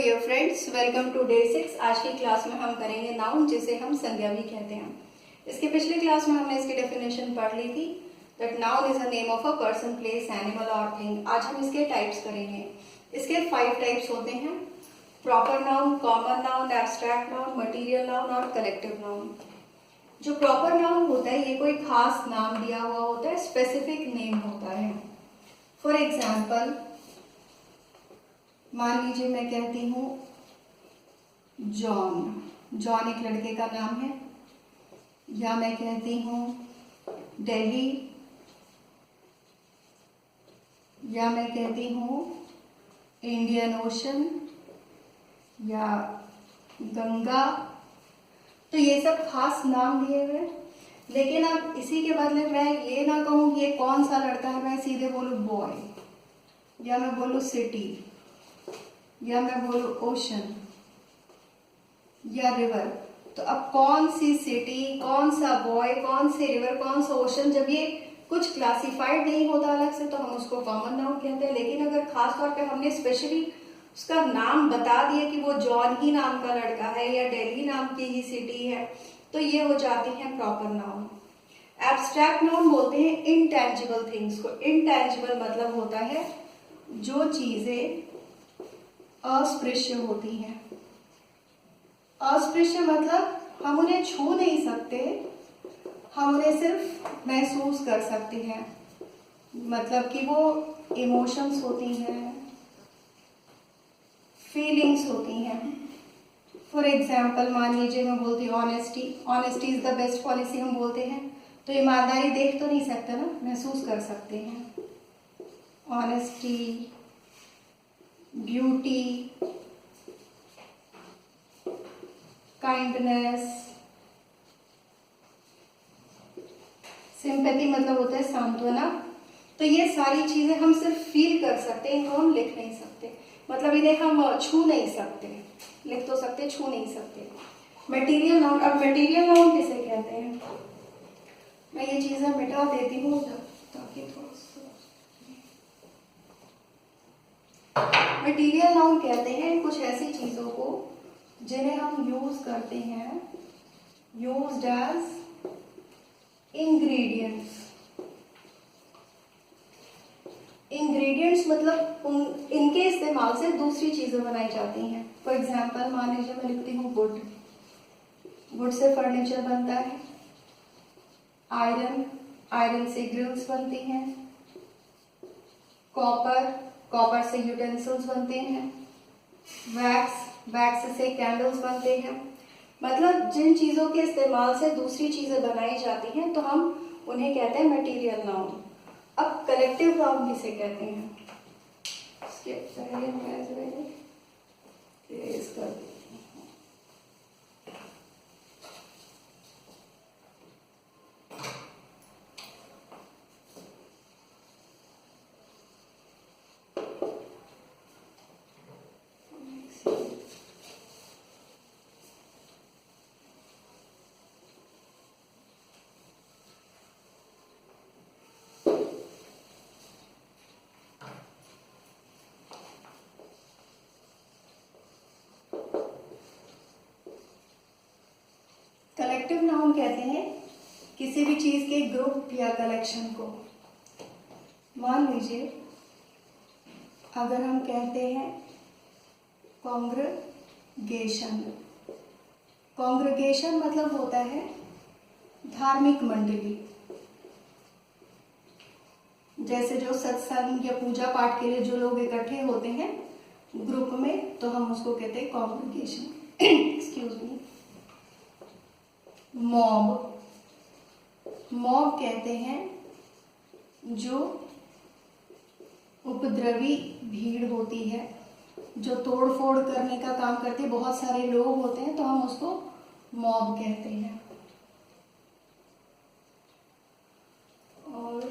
Dear friends, welcome to day 6। आज की class में हम करेंगे नाउन, जिसे हम संज्ञा भी कहते हैं। इसके पिछले क्लास में हमने इसकी डेफिनेशन पढ़ ली थी, that noun is a name of a person, place, animal और थिंग। आज हम इसके टाइप्स करेंगे। इसके 5 टाइप्स होते हैं: proper noun, common noun, abstract noun, material noun और कलेक्टिव नाउन। जो प्रॉपर नाउन होता है, ये कोई खास नाम दिया हुआ होता है, स्पेसिफिक नेम होता है। फॉर एग्जाम्पल, मान लीजिए मैं कहती हूँ जॉन। जॉन एक लड़के का नाम है। या मैं कहती हूँ दिल्ली, या मैं कहती हूँ इंडियन ओशन, या गंगा। तो ये सब खास नाम दिए हुए। लेकिन अब इसी के बदले मैं ये ना कहूँ ये कौन सा लड़का है, मैं सीधे बोलूँ बॉय, या मैं बोलूँ सिटी, या मैं बोलूँ ओशन या रिवर। तो अब कौन सी सिटी, कौन सा बॉय, कौन सी रिवर, कौन सा ओशन, जब ये कुछ क्लासिफाइड नहीं होता अलग से, तो हम उसको कॉमन नाउन कहते हैं। लेकिन अगर खास तौर पे हमने स्पेशली उसका नाम बता दिया कि वो जॉन ही नाम का लड़का है या दिल्ली नाम की ही सिटी है, तो ये हो जाती है प्रॉपर नाउन। एब्स्ट्रैक्ट नाउन बोलते हैं इनटैंजिबल थिंग्स को। इनटैंजिबल मतलब होता है जो चीजें अस्पृश्य होती हैं। अस्पृश्य मतलब हम उन्हें छू नहीं सकते, हम उन्हें सिर्फ महसूस कर सकते हैं। मतलब कि वो इमोशंस होती हैं, फीलिंग्स होती हैं। फॉर एग्जाम्पल, मान लीजिए मैं बोलती हूँ honesty. Honesty is the best policy हम बोलते हैं, तो ईमानदारी देख तो नहीं सकते ना, महसूस कर सकते हैं। ऑनेस्टी, ब्यूटी, काइंडनेस, सिंपैथी मतलब होता है सांत्वना। तो ये सारी चीजें हम सिर्फ फील कर सकते हैं, इनको हम लिख नहीं सकते। मतलब इन्हें हम छू नहीं सकते, लिख तो सकते, छू नहीं सकते। Material noun. अब मटेरियल नाउन किसे कहते हैं, मैं ये चीजें मिटा देती हूँ ताकि थोड़ा सा। मटेरियल नाउन कहते हैं कुछ ऐसी चीजों को जिन्हें हम यूज करते हैं, यूज्ड एज इंग्रेडिएंट्स। इंग्रेडिएंट्स मतलब इनके इस्तेमाल से दूसरी चीजें बनाई जाती हैं। फॉर एग्जाम्पल, मान लीजिए मैं लिखती हूँ वुड। वुड से फर्नीचर बनता है। आयरन, आयरन से ग्रिल्स बनती हैं। कॉपर, कॉपर से यूटेंसिल्स बनते हैं। वैक्स, वैक्स से कैंडल्स बनते हैं। मतलब जिन चीजों के इस्तेमाल से दूसरी चीजें बनाई जाती हैं, तो हम उन्हें कहते हैं मटेरियल नाउन। अब कलेक्टिव नाउन किसे कहते हैं, इसके पहले मैं इरेज कर देती हूँ। कलेक्टिव नाउन कहते हैं किसी भी चीज के ग्रुप या कलेक्शन को। मान लीजिए अगर हम कहते हैं कॉन्ग्रेगेशन। कॉन्ग्रेगेशन मतलब होता है धार्मिक मंडली। जैसे जो सत्संग या पूजा पाठ के लिए जो लोग इकट्ठे होते हैं ग्रुप में, तो हम उसको कहते हैं congregation. Excuse me. Mob, mob कहते हैं जो उपद्रवी भीड़ होती है, जो तोड़ फोड़ करने का काम करती है। बहुत सारे लोग होते हैं तो हम उसको मॉब कहते हैं। और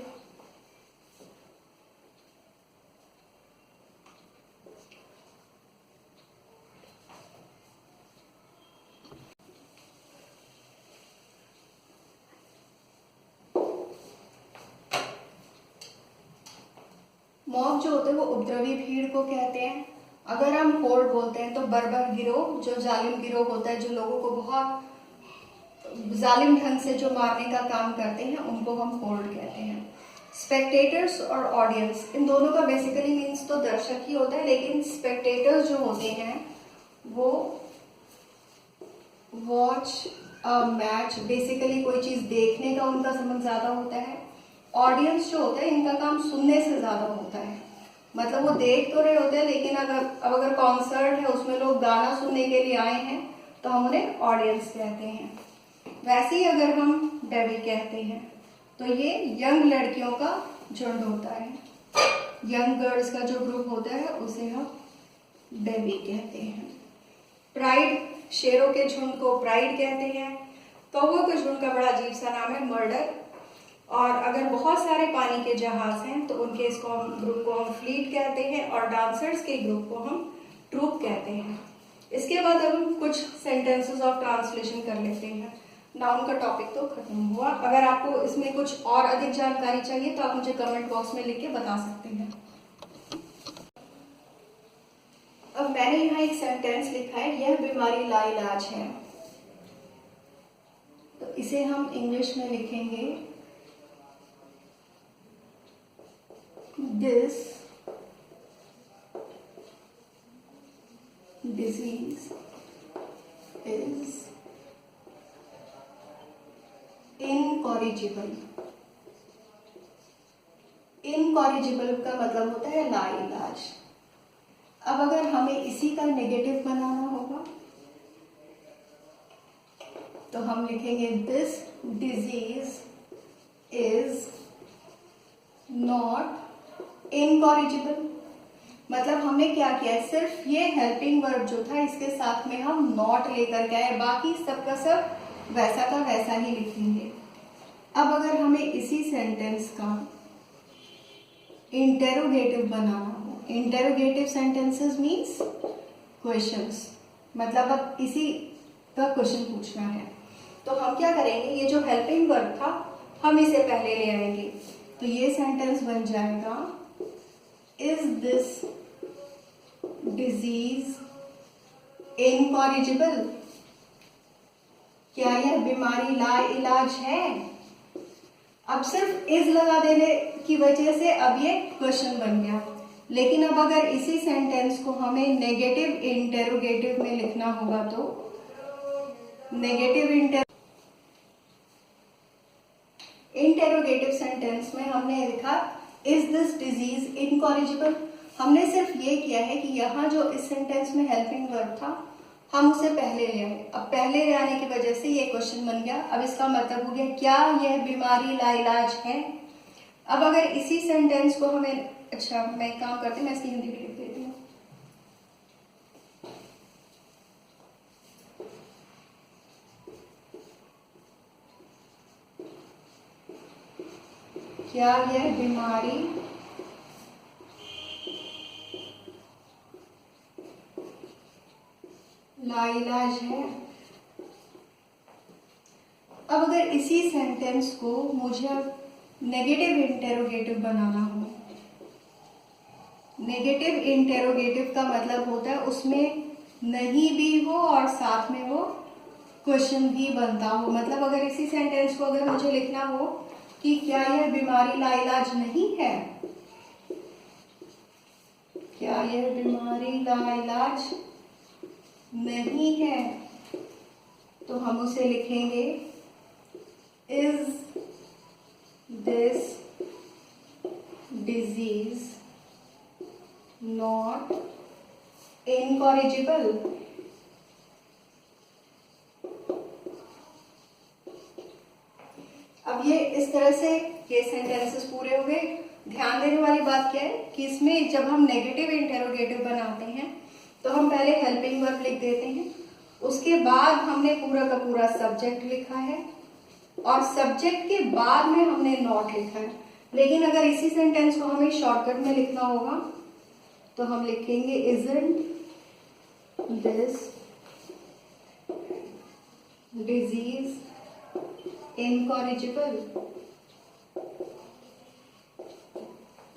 मॉब जो होते हैं वो उपद्रवी भीड़ को कहते हैं। अगर हम होर्ड बोलते हैं तो बर्बर गिरोह, जो जालिम गिरोह होता है, जो लोगों को बहुत जालिम ढंग से जो मारने का काम करते हैं, उनको हम होर्ड कहते हैं। स्पेक्टेटर्स और ऑडियंस, इन दोनों का बेसिकली मीन्स तो दर्शक ही होता है, लेकिन स्पेक्टेटर्स जो होते हैं वो वॉच अ मैच, बेसिकली कोई चीज देखने का उनका समझ ज्यादा होता है। ऑडियंस जो होता है इनका काम सुनने से ज्यादा होता है, मतलब वो देख तो रहे होते हैं, लेकिन अगर कॉन्सर्ट है उसमें लोग गाना सुनने के लिए आए हैं तो हम उन्हें ऑडियंस कहते हैं। वैसे ही अगर हम बेबी कहते हैं तो ये यंग लड़कियों का झुंड होता है, यंग गर्ल्स का जो ग्रुप होता है उसे हम बेबी कहते हैं। प्राइड, शेरों के झुंड को प्राइड कहते हैं। कौवों के झुंड का बड़ा अजीब सा नाम है मर्डर। और अगर बहुत सारे पानी के जहाज हैं तो उनके ग्रुप को हम फ्लीट कहते हैं, और डांसर्स के ग्रुप को हम ट्रूप कहते हैं। इसके बाद अब हम कुछ सेंटेंसेस ऑफ ट्रांसलेशन कर लेते हैं। नाउन का टॉपिक तो खत्म हुआ। अगर आपको इसमें कुछ और अधिक जानकारी चाहिए तो आप मुझे कमेंट बॉक्स में लिख के बता सकते हैं। अब मैंने यहाँ एक सेंटेंस लिखा है, यह बीमारी लाइलाज है, तो इसे हम इंग्लिश में लिखेंगे, this disease is incorrigible. Incorrigible का मतलब होता है लाइलाज। अब अगर हमें इसी का नेगेटिव बनाना होगा तो हम लिखेंगे this disease is not incorrigible. मतलब हमने क्या किया है, सिर्फ ये हेल्पिंग वर्ब जो था इसके साथ में हम नॉट लेकर के आए, बाकी सबका सब वैसा का वैसा ही लिखेंगे। अब अगर हमें इसी सेंटेंस का इंटेरोगेटिव बनाना हो, इंटेरोगेटिव सेंटेंसेस मीन्स क्वेश्चंस, मतलब अब इसी का क्वेश्चन पूछना है, तो हम क्या करेंगे, ये जो हेल्पिंग वर्ब था हम इसे पहले ले आएंगे, तो ये सेंटेंस बन जाएगा, इज दिस डिजीज इनकॉरिजिबल। क्या यह बीमारी लाइलाज है। अब सिर्फ इज लगा देने की वजह से अब ये क्वेश्चन बन गया, लेकिन अब अगर इसी सेंटेंस को हमें नेगेटिव इंटेरोगेटिव में लिखना होगा तो नेगेटिव इंटेरोगेटिव सेंटेंस में हमने लिखा इज दिस डिजीज इनकॉरिजिबल। हमने सिर्फ ये किया है कि यहाँ जो इस सेंटेंस में हेल्पिंग वर्ब था हम उसे पहले ले आए। अब पहले ले आने की वजह से ये क्वेश्चन बन गया। अब इसका मतलब हो गया क्या यह बीमारी लाइलाज है। अब अगर इसी सेंटेंस को हमें, अच्छा मैं काम करती हूँ, मैं इसकी हिंदी भी लिख देती हूँ। क्या यह बीमारी लाइलाज है। अब अगर इसी सेंटेंस को मुझे अब नेगेटिव इंटेरोगेटिव बनाना हो, नेगेटिव इंटेरोगेटिव का मतलब होता है उसमें नहीं भी हो और साथ में वो क्वेश्चन भी बनता हो। मतलब अगर इसी सेंटेंस को अगर मुझे लिखना हो कि क्या यह बीमारी लाइलाज नहीं है, क्या यह बीमारी लाइलाज नहीं है, तो हम उसे लिखेंगे is this disease not incorrigible. अब ये इस तरह से ये सेंटेंसेस पूरे हो गए। ध्यान देने वाली बात क्या है कि इसमें जब हम नेगेटिव इंटेरोगेटिव बनाते हैं तो हम पहले हेल्पिंग वर्ब लिख देते हैं, उसके बाद हमने पूरा का पूरा सब्जेक्ट लिखा है और सब्जेक्ट के बाद में हमने नॉट लिखा है। लेकिन अगर इसी सेंटेंस को हमें शॉर्टकट में लिखना होगा तो हम लिखेंगे इजंट दिस डिजीज इनकॉरिजिबल।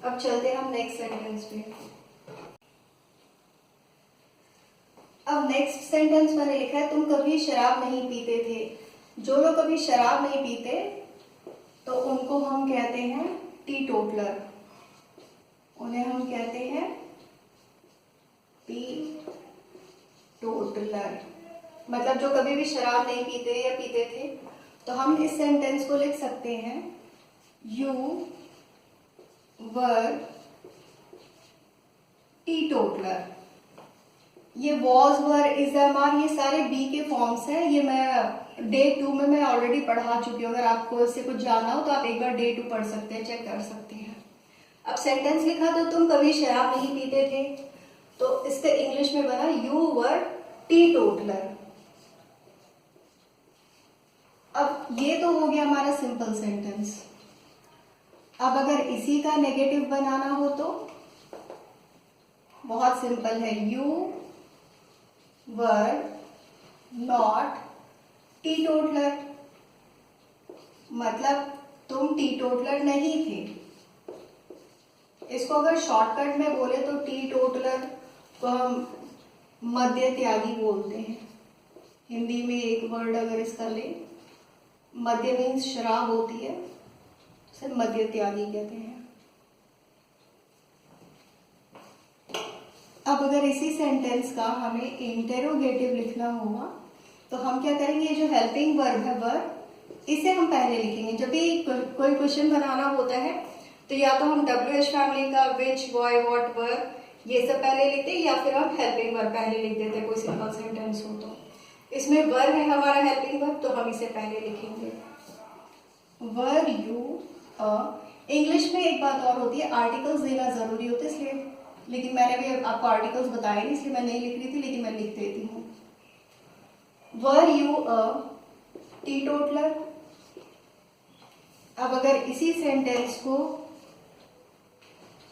अब चलते हैं हम नेक्स्ट सेंटेंस पे। नेक्स्ट सेंटेंस मैंने लिखा है, तुम कभी शराब नहीं पीते थे। जो लोग कभी शराब नहीं पीते तो उनको हम कहते हैं टी टोटलर, उन्हें हम कहते हैं टी टोटलर। मतलब जो कभी भी शराब नहीं पीते या पीते थे, तो हम इस सेंटेंस को लिख सकते हैं यू वर टी टोटलर। ये was were is am are ये सारे बी के फॉर्म्स हैं। ये मैं डे 2 में मैं ऑलरेडी पढ़ा चुकी हूँ। अगर आपको इससे कुछ जानना हो तो आप एक बार डे 2 पढ़ सकते हैं, चेक कर सकते हैं। अब सेंटेंस लिखा तो तुम कभी शराब नहीं पीते थे, तो इससे इंग्लिश में बना यू वर टी टोटलर। अब ये तो हो गया हमारा सिंपल सेंटेंस। अब अगर इसी का नेगेटिव बनाना हो तो बहुत सिंपल है, you were not T toddler. मतलब तुम टी टोटलर नहीं थे। इसको अगर शॉर्टकट में बोले तो टी टोटलर को हम मद्य त्यागी बोलते हैं। हिंदी में एक वर्ड अगर इसका ले, मद्य मीन्स शराब होती है, उसे मद्य त्यागी कहते हैं। अब अगर इसी सेंटेंस का हमें इंटेरोगेटिव लिखना होगा तो हम क्या करेंगे, जो हेल्पिंग वर्ब है वर, इसे हम पहले लिखेंगे। जब भी कोई क्वेश्चन बनाना होता है तो या तो हम WH फैमिली का विच, बॉय, व्हाट, वर ये सब पहले लिखते हैं, या फिर हम हेल्पिंग वर्ब पहले लिख देते हैं कोई सिंपल सेंटेंस हो तो। इसमें वर है हमारा हेल्पिंग वर्ब, तो हम इसे पहले लिखेंगे वर यू अ। इंग्लिश में एक बात और होती है, आर्टिकल्स देना जरूरी होता है, इसलिए, लेकिन मैंने भी आपको आर्टिकल्स बताए नहीं इसलिए मैं नहीं लिख रही थी, लेकिन मैं लिख देती हूँ। Were you a T toddler. अब अगर इसी सेंटेंस को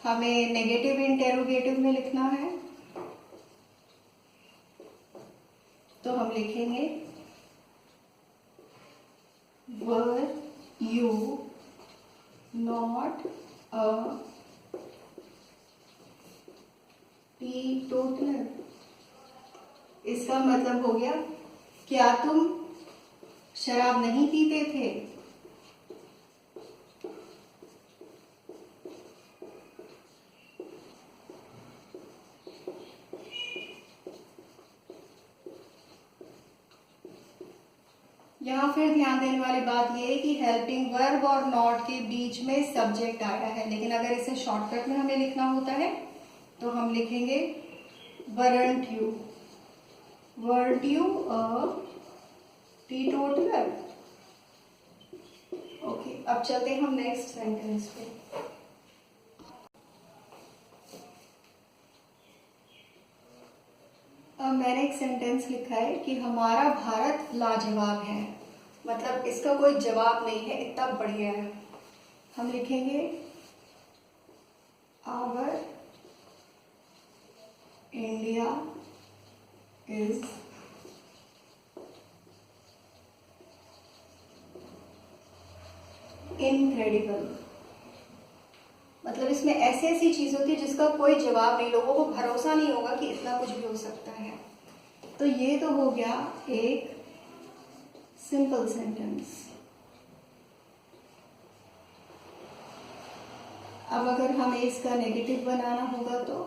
हमें नेगेटिव इंटेरोगेटिव में लिखना है तो हम लिखेंगे were you not a T toddler. इसका मतलब हो गया, क्या तुम शराब नहीं पीते थे? यहाँ फिर ध्यान देने वाली बात यह है कि हेल्पिंग वर्ब और नॉट के बीच में सब्जेक्ट आया है, लेकिन अगर इसे शॉर्टकट में हमें लिखना होता है तो हम लिखेंगे weren't you a teetotaler? Okay, अब चलते हैं हम नेक्स्ट सेंटेंस पे। अब मैंने एक सेंटेंस लिखा है कि हमारा भारत लाजवाब है। मतलब इसका कोई जवाब नहीं है, इतना बढ़िया है। हम लिखेंगे आवर इंडिया इज इनक्रेडिबल। मतलब इसमें ऐसी ऐसी चीज होती है जिसका कोई जवाब नहीं, लोगों को भरोसा नहीं होगा कि इतना कुछ भी हो सकता है। तो ये तो हो गया एक सिंपल सेंटेंस। अब अगर हमें इसका नेगेटिव बनाना होगा तो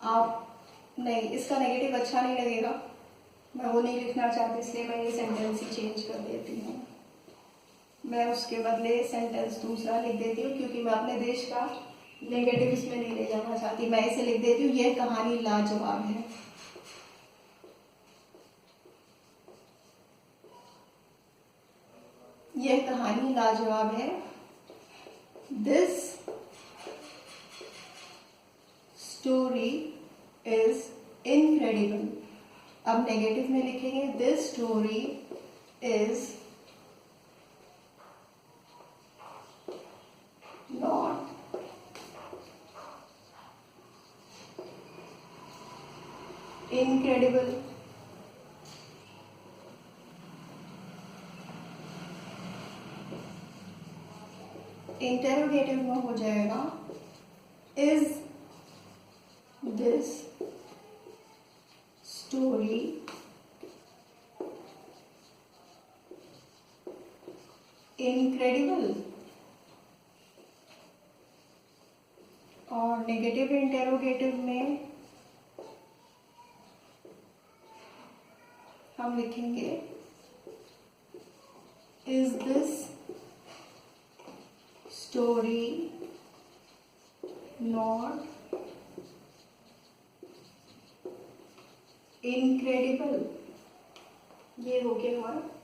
आप नहीं, इसका नेगेटिव अच्छा नहीं लगेगा, मैं वो नहीं लिखना चाहती, इसलिए मैं ये सेंटेंस ही चेंज कर देती हूँ। मैं उसके बदले सेंटेंस दूसरा लिख देती हूँ, क्योंकि मैं अपने देश का नेगेटिव इसमें नहीं ले जाना चाहती। मैं इसे लिख देती हूँ, यह कहानी लाजवाब है। यह कहानी लाजवाब है। This story is incredible. अब नेगेटिव में लिखेंगे this story is not incredible. Interrogative में हो जाएगा इज दिस स्टोरी इनक्रेडिबल। और नेगेटिव इंटेरोगेटिव में हम लिखेंगे is this story not incredible. ये हो गया हमारा